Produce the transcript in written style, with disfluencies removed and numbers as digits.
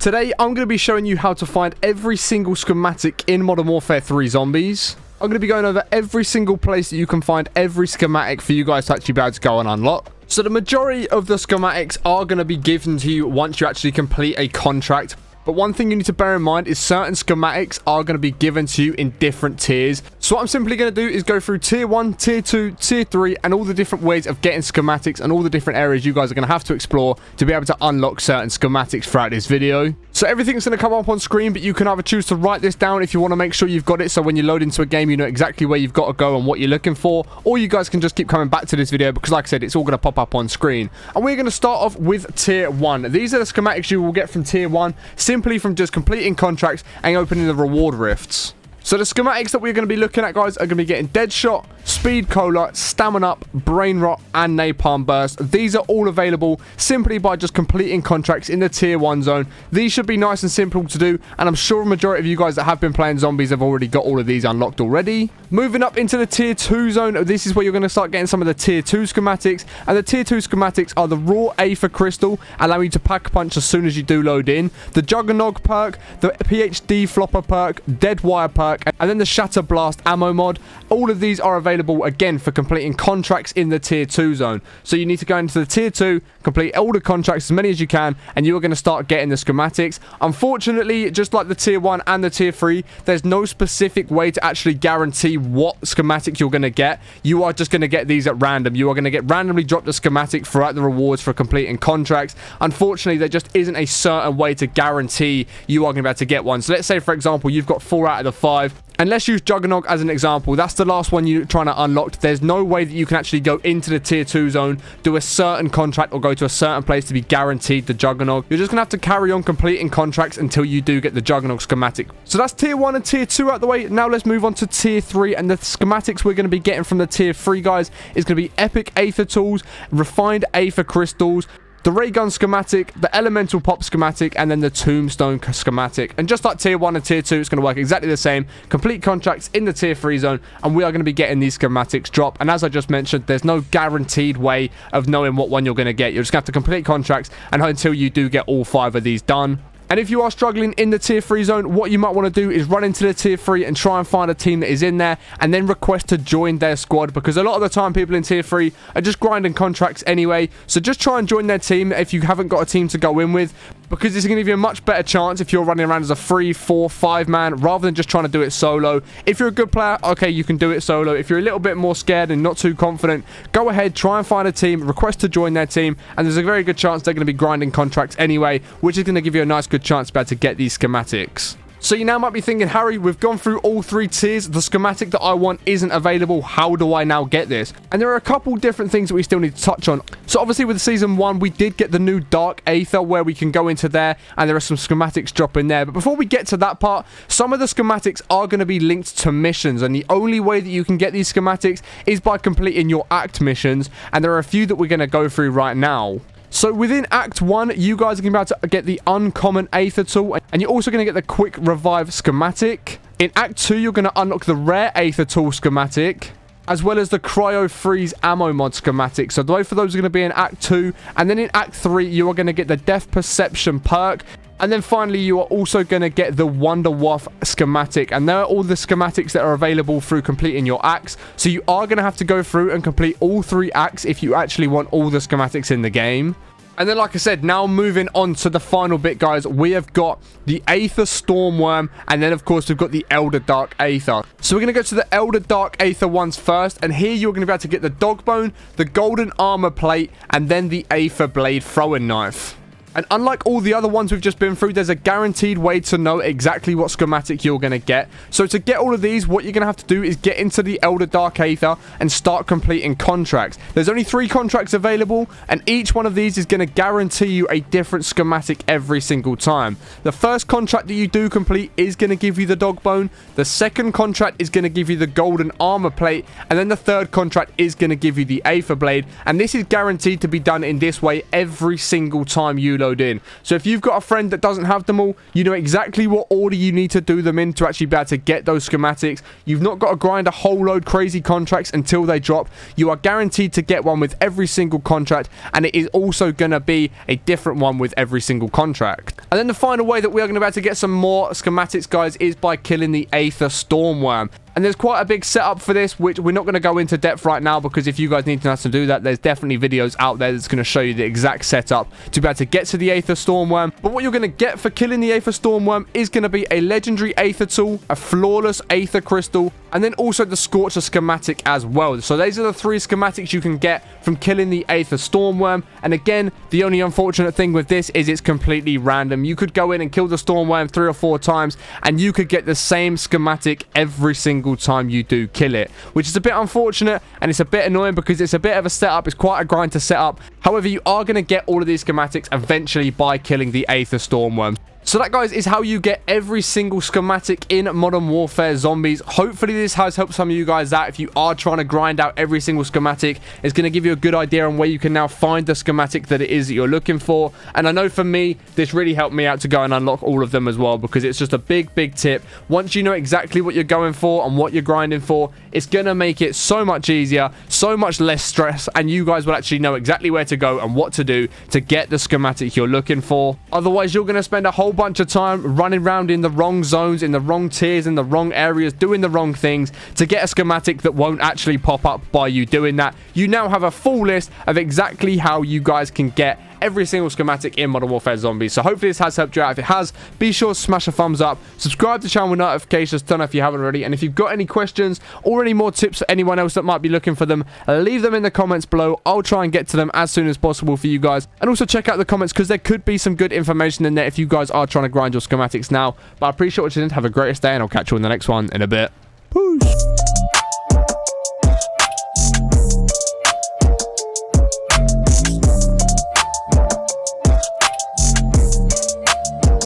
Today, I'm going to be showing you how to find every single schematic in Modern Warfare 3 Zombies. I'm going to be going over every single place that you can find every schematic for you guys to actually be able to go and unlock. So the majority of the schematics are going to be given to you once you actually complete a contract. But one thing you need to bear in mind is certain schematics are going to be given to you in different tiers. So what I'm simply going to do is go through tier 1, tier 2, tier 3 and all the different ways of getting schematics and all the different areas you guys are going to have to explore to be able to unlock certain schematics throughout this video. So everything's going to come up on screen, but you can either choose to write this down if you want to make sure you've got it, so when you load into a game you know exactly where you've got to go and what you're looking for, or you guys can just keep coming back to this video because like I said, it's all going to pop up on screen. And we're going to start off with tier 1. These are the schematics you will get from tier 1 simply from just completing contracts and opening the reward rifts. So the schematics that we're going to be looking at, guys, are going to be getting Deadshot, Speed Cola, Stamina Up, Brain Rot, and Napalm Burst. These are all available simply by just completing contracts in the Tier 1 zone. These should be nice and simple to do, and I'm sure a majority of you guys that have been playing Zombies have already got all of these unlocked already. Moving up into the Tier 2 zone, this is where you're going to start getting some of the Tier 2 schematics, and the Tier 2 schematics are the Raw Aether Crystal, allowing you to pack a punch as soon as you do load in, the Juggernog perk, the PhD Flopper perk, Dead Wire perk, and then the Shatter Blast ammo mod. All of these are available again for completing contracts in the tier 2 zone. So you need to go into the tier 2, complete all the contracts, as many as you can, and you are going to start getting the schematics. Unfortunately, just like the tier 1 and the tier 3, there's no specific way to actually guarantee what schematic you're going to get. You are just going to get these at random. You are going to get randomly dropped a schematic throughout the rewards for completing contracts. Unfortunately, there just isn't a certain way to guarantee you are going to be able to get one. So let's say, for example, you've got 4 out of the 5. And let's use Juggernog as an example. That's the last one you're trying to unlock. There's no way that you can actually go into the tier 2 zone, do a certain contract, or go to a certain place to be guaranteed the Juggernog. You're just going to have to carry on completing contracts until you do get the Juggernog schematic. So that's tier 1 and tier 2 out the way. Now let's move on to tier 3. And the schematics we're going to be getting from the tier 3, guys, is going to be Epic Aether Tools, Refined Aether Crystals, the Ray Gun schematic, the Elemental Pop schematic, and then the Tombstone schematic. And just like tier 1 and tier 2, it's going to work exactly the same. Complete contracts in the tier 3 zone, and we are going to be getting these schematics drop. And as I just mentioned, there's no guaranteed way of knowing what one you're going to get. You're just going to have to complete contracts and until you do get all 5 of these done. And if you are struggling in the tier 3 zone, what you might want to do is run into the tier 3 and try and find a team that is in there and then request to join their squad, because a lot of the time people in tier 3 are just grinding contracts anyway. So just try and join their team if you haven't got a team to go in with, because this is going to give you a much better chance if you're running around as a 3, 4, 5 man rather than just trying to do it solo. If you're a good player, okay, you can do it solo. If you're a little bit more scared and not too confident, go ahead, try and find a team, request to join their team, and there's a very good chance they're going to be grinding contracts anyway, which is going to give you a nice good chance to be able to get these schematics. So you now might be thinking, Harry, we've gone through all 3 tiers. The schematic that I want isn't available. How do I now get this? And there are a couple different things that we still need to touch on. So obviously with Season 1, we did get the new Dark Aether where we can go into there and there are some schematics dropping there. But before we get to that part, some of the schematics are going to be linked to missions. And the only way that you can get these schematics is by completing your Act missions. And there are a few that we're going to go through right now. So within Act 1, you guys are going to be able to get the Uncommon Aether Tool, and you're also going to get the Quick Revive schematic. In Act 2, you're going to unlock the Rare Aether Tool schematic, as well as the Cryo Freeze Ammo mod schematic. So both of those are going to be in Act 2, and then in Act 3, you are going to get the Death Perception perk. And then finally, you are also going to get the Wonder Waff schematic. And there are all the schematics that are available through completing your acts. So you are going to have to go through and complete all 3 acts if you actually want all the schematics in the game. And then, like I said, now moving on to the final bit, guys, we have got the Aether Stormworm, and then, of course, we've got the Elder Dark Aether. So we're going to go to the Elder Dark Aether ones first, and here you're going to be able to get the Dog Bone, the Golden Armor Plate, and then the Aether Blade Throwing Knife. And unlike all the other ones we've just been through, there's a guaranteed way to know exactly what schematic you're going to get. So to get all of these, what you're going to have to do is get into the Elder Dark Aether and start completing contracts. There's only 3 contracts available, and each one of these is going to guarantee you a different schematic every single time. The first contract that you do complete is going to give you the Dog Bone. The second contract is going to give you the Golden Armor Plate, and then the third contract is going to give you the Aether Blade. And this is guaranteed to be done in this way every single time you load in. So if you've got a friend that doesn't have them all, you know exactly what order you need to do them in to actually be able to get those schematics. You've not got to grind a whole load crazy contracts until they drop. You are guaranteed to get one with every single contract, and it is also going to be a different one with every single contract. And then the final way that we are going to be able to get some more schematics, guys, is by killing the Aether Stormworm. And there's quite a big setup for this, which we're not going to go into depth right now, because if you guys need to know how to do that, there's definitely videos out there that's going to show you the exact setup to be able to get to the Aether Stormworm. But what you're going to get for killing the Aether Stormworm is going to be a legendary Aether tool, a flawless Aether crystal, and then also the Scorcher schematic as well. So these are the 3 schematics you can get from killing the Aether Stormworm. And again, the only unfortunate thing with this is it's completely random. You could go in and kill the Stormworm 3 or 4 times, and you could get the same schematic every single time you do kill it, which is a bit unfortunate, and it's a bit annoying because it's a bit of a setup. It's quite a grind to set up. However, you are going to get all of these schematics eventually by killing the Aether Stormworm. So that, guys, is how you get every single schematic in Modern Warfare Zombies. Hopefully this has helped some of you guys out. If you are trying to grind out every single schematic, it's going to give you a good idea on where you can now find the schematic that it is that you're looking for. And I know for me, this really helped me out to go and unlock all of them as well, because it's just a big tip. Once you know exactly what you're going for and what you're grinding for, it's going to make it so much easier, so much less stress, and you guys will actually know exactly where to go and what to do to get the schematic you're looking for. Otherwise, you're going to spend a whole bunch of time running around in the wrong zones, in the wrong tiers, in the wrong areas, doing the wrong things to get a schematic that won't actually pop up by you doing that. You now have a full list of exactly how you guys can get every single schematic in Modern Warfare Zombies. So hopefully this has helped you out. If it has, be sure to smash a thumbs up, subscribe to the channel with notifications turned on if you haven't already, and if you've got any questions or any more tips for anyone else that might be looking for them, leave them in the comments below. I'll try and get to them as soon as possible for you guys. And also check out the comments, because there could be some good information in there if you guys are trying to grind your schematics now. But I appreciate watching. Have a greatest day, and I'll catch you in the next one in a bit. Peace.